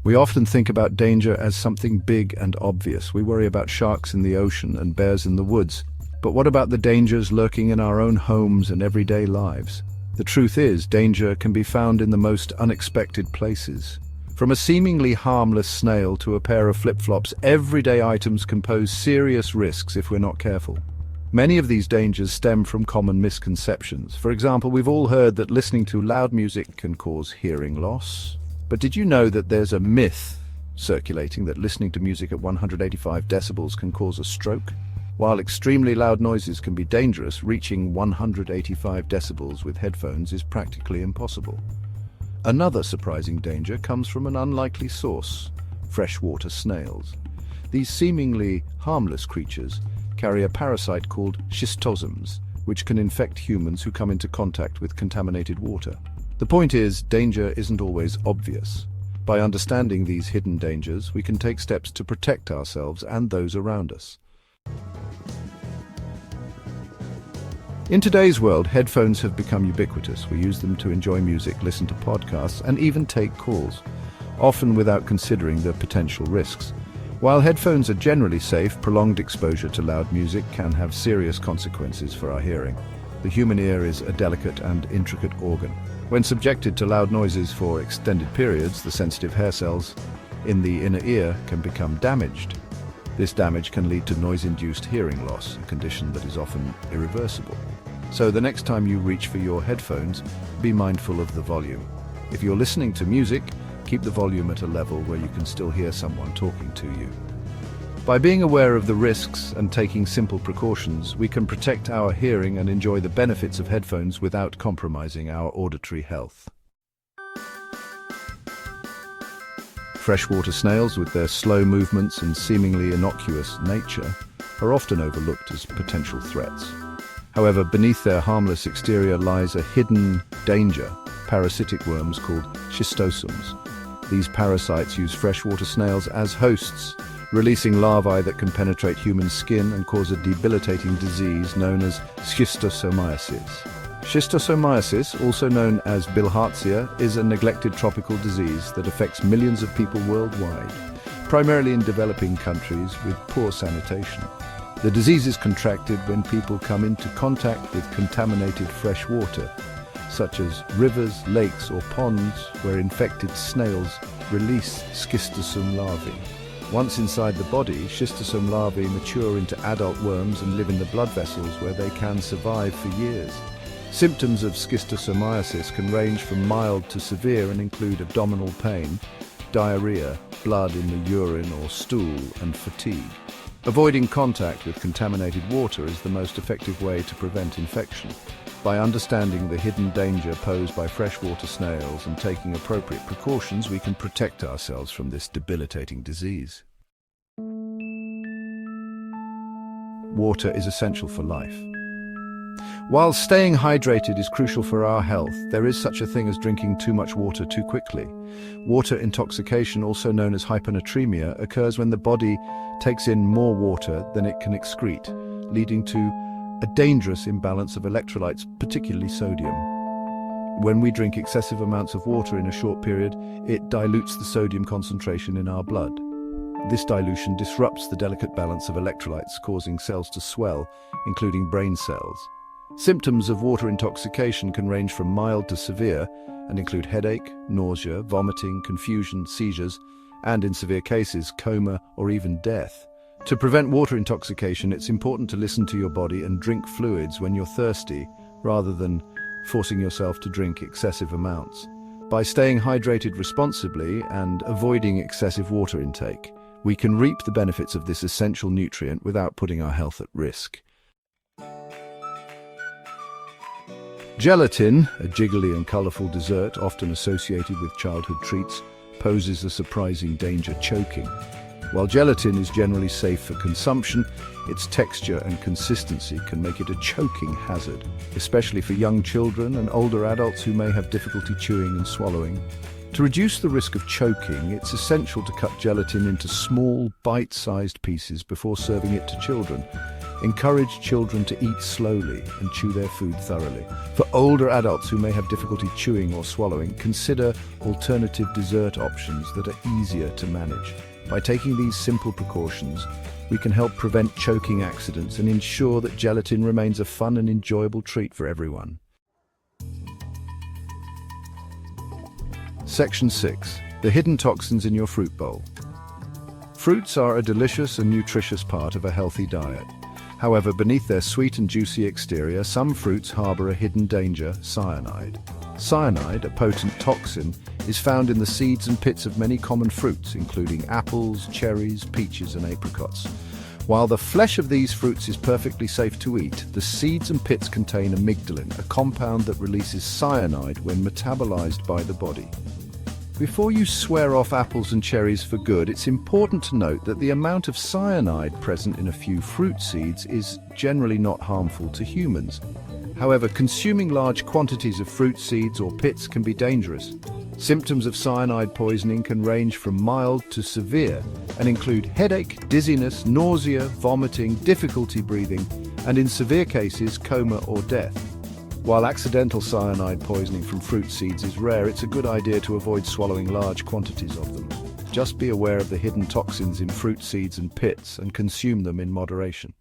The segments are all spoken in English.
We often think about danger as something big and obvious. We worry about sharks in the ocean and bears in the woods. But what about the dangers lurking in our own homes and everyday lives? The truth is, danger can be found in the most unexpected places. From a seemingly harmless snail to a pair of flip-flops, everyday items can pose serious risks if we're not careful. Many of these dangers stem from common misconceptions. For example, we've all heard that listening to loud music can cause hearing loss. But did you know that there's a myth circulating that listening to music at 185 decibels can cause a stroke? While extremely loud noises can be dangerous, reaching 185 decibels with headphones is practically impossible. Another surprising danger comes from an unlikely source: freshwater snails. These seemingly harmless creatures carry a parasite called schistosums, which can infect humans who come into contact with contaminated water. The point is, danger isn't always obvious. By understanding these hidden dangers, we can take steps to protect ourselves and those around us. In today's world, headphones have become ubiquitous. We use them to enjoy music, listen to podcasts, and even take calls, often without considering the potential risks. While headphones are generally safe, prolonged exposure to loud music can have serious consequences for our hearing. The human ear is a delicate and intricate organ. When subjected to loud noises for extended periods, the sensitive hair cells in the inner ear can become damaged. This damage can lead to noise-induced hearing loss, a condition that is often irreversible. So the next time you reach for your headphones, be mindful of the volume. If you're listening to music, keep the volume at a level where you can still hear someone talking to you. By being aware of the risks and taking simple precautions, we can protect our hearing and enjoy the benefits of headphones without compromising our auditory health. Freshwater snails, with their slow movements and seemingly innocuous nature, are often overlooked as potential threats. However, beneath their harmless exterior lies a hidden danger: parasitic worms called schistosums. These parasites use freshwater snails as hosts, releasing larvae that can penetrate human skin and cause a debilitating disease known as schistosomiasis. Schistosomiasis, also known as bilharzia, is a neglected tropical disease that affects millions of people worldwide, primarily in developing countries with poor sanitation. The disease is contracted when people come into contact with contaminated fresh water, such as rivers, lakes, or ponds, where infected snails release schistosome larvae. Once inside the body, schistosome larvae mature into adult worms and live in the blood vessels, where they can survive for years. Symptoms of schistosomiasis can range from mild to severe and include abdominal pain, diarrhea, blood in the urine or stool, and fatigue. Avoiding contact with contaminated water is the most effective way to prevent infection. By understanding the hidden danger posed by freshwater snails and taking appropriate precautions, we can protect ourselves from this debilitating disease. Water is essential for life. While staying hydrated is crucial for our health, there is such a thing as drinking too much water too quickly. Water intoxication, also known as hyponatremia, occurs when the body takes in more water than it can excrete, leading to a dangerous imbalance of electrolytes, particularly sodium. When we drink excessive amounts of water in a short period, it dilutes the sodium concentration in our blood. This dilution disrupts the delicate balance of electrolytes, causing cells to swell, including brain cells. Symptoms of water intoxication can range from mild to severe and include headache, nausea, vomiting, confusion, seizures, and in severe cases, coma or even death. To prevent water intoxication, it's important to listen to your body and drink fluids when you're thirsty, rather than forcing yourself to drink excessive amounts. By staying hydrated responsibly and avoiding excessive water intake, we can reap the benefits of this essential nutrient without putting our health at risk. Gelatin, a jiggly and colorful dessert often associated with childhood treats, poses a surprising danger: choking. While gelatin is generally safe for consumption, its texture and consistency can make it a choking hazard, especially for young children and older adults who may have difficulty chewing and swallowing. To reduce the risk of choking, it's essential to cut gelatin into small, bite-sized pieces before serving it to children. Encourage children to eat slowly and chew their food thoroughly. For older adults who may have difficulty chewing or swallowing, consider alternative dessert options that are easier to manage. By taking these simple precautions, we can help prevent choking accidents and ensure that gelatin remains a fun and enjoyable treat for everyone. Section 6. The hidden toxins in your fruit bowl. Fruits are a delicious and nutritious part of a healthy diet. However, beneath their sweet and juicy exterior, some fruits harbor a hidden danger: cyanide. Cyanide, a potent toxin, is found in the seeds and pits of many common fruits, including apples, cherries, peaches, and apricots. While the flesh of these fruits is perfectly safe to eat, the seeds and pits contain amygdalin, a compound that releases cyanide when metabolized by the body. Before you swear off apples and cherries for good, it's important to note that the amount of cyanide present in a few fruit seeds is generally not harmful to humans. However, consuming large quantities of fruit seeds or pits can be dangerous. Symptoms of cyanide poisoning can range from mild to severe and include headache, dizziness, nausea, vomiting, difficulty breathing, and in severe cases, coma or death. While accidental cyanide poisoning from fruit seeds is rare, it's a good idea to avoid swallowing large quantities of them. Just be aware of the hidden toxins in fruit seeds and pits and consume them in moderation.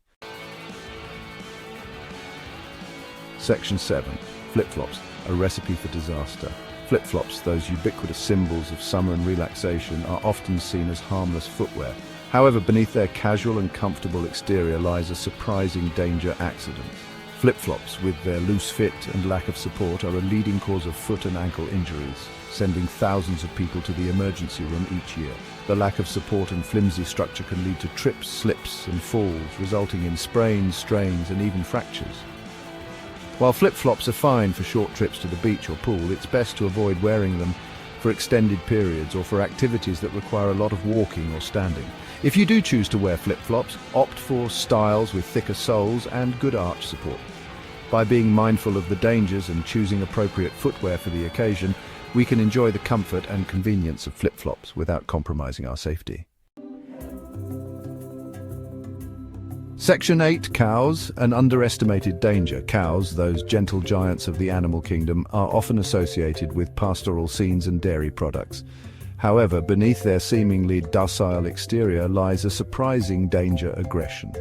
Section 7. Flip-flops, a recipe for disaster. Flip-flops, those ubiquitous symbols of summer and relaxation, are often seen as harmless footwear. However, beneath their casual and comfortable exterior lies a surprising danger: accidents. Flip-flops, with their loose fit and lack of support, are a leading cause of foot and ankle injuries, sending thousands of people to the emergency room each year. The lack of support and flimsy structure can lead to trips, slips, and falls, resulting in sprains, strains, and even fractures. While flip-flops are fine for short trips to the beach or pool, it's best to avoid wearing them for extended periods or for activities that require a lot of walking or standing. If you do choose to wear flip-flops, opt for styles with thicker soles and good arch support. By being mindful of the dangers and choosing appropriate footwear for the occasion, we can enjoy the comfort and convenience of flip-flops without compromising our safety. Section 8. Cows, an underestimated danger. Cows, those gentle giants of the animal kingdom, are often associated with pastoral scenes and dairy products. However, beneath their seemingly docile exterior lies a surprising danger: aggression.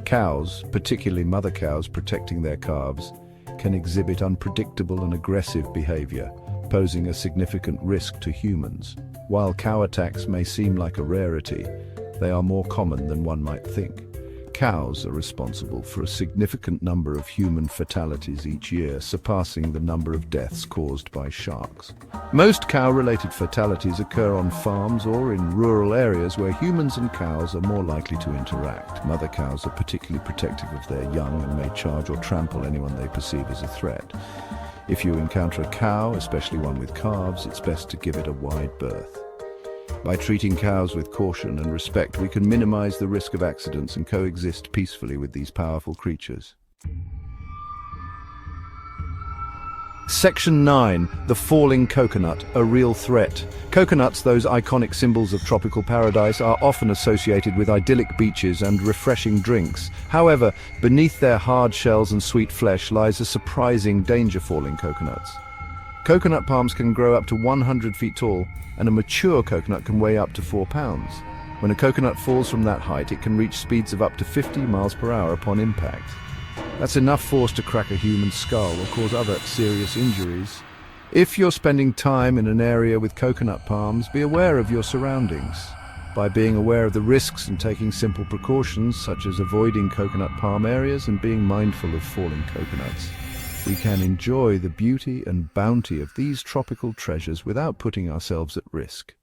Cows, particularly mother cows protecting their calves, can exhibit unpredictable and aggressive behavior, posing a significant risk to humans. While cow attacks may seem like a rarity, they are more common than one might think. Cows are responsible for a significant number of human fatalities each year, surpassing the number of deaths caused by sharks. Most cow-related fatalities occur on farms or in rural areas where humans and cows are more likely to interact. Mother cows are particularly protective of their young and may charge or trample anyone they perceive as a threat. If you encounter a cow, especially one with calves, it's best to give it a wide berth. By treating cows with caution and respect, we can minimize the risk of accidents and coexist peacefully with these powerful creatures. Section 9. The falling coconut, a real threat. Coconuts, those iconic symbols of tropical paradise, are often associated with idyllic beaches and refreshing drinks. However, beneath their hard shells and sweet flesh lies a surprising danger: falling coconuts. Coconut palms can grow up to 100 feet tall, and a mature coconut can weigh up to 4 pounds. When a coconut falls from that height, it can reach speeds of up to 50 miles per hour upon impact. That's enough force to crack a human skull or cause other serious injuries. If you're spending time in an area with coconut palms, be aware of your surroundings. By being aware of the risks and taking simple precautions, such as avoiding coconut palm areas and being mindful of falling coconuts, we can enjoy the beauty and bounty of these tropical treasures without putting ourselves at risk.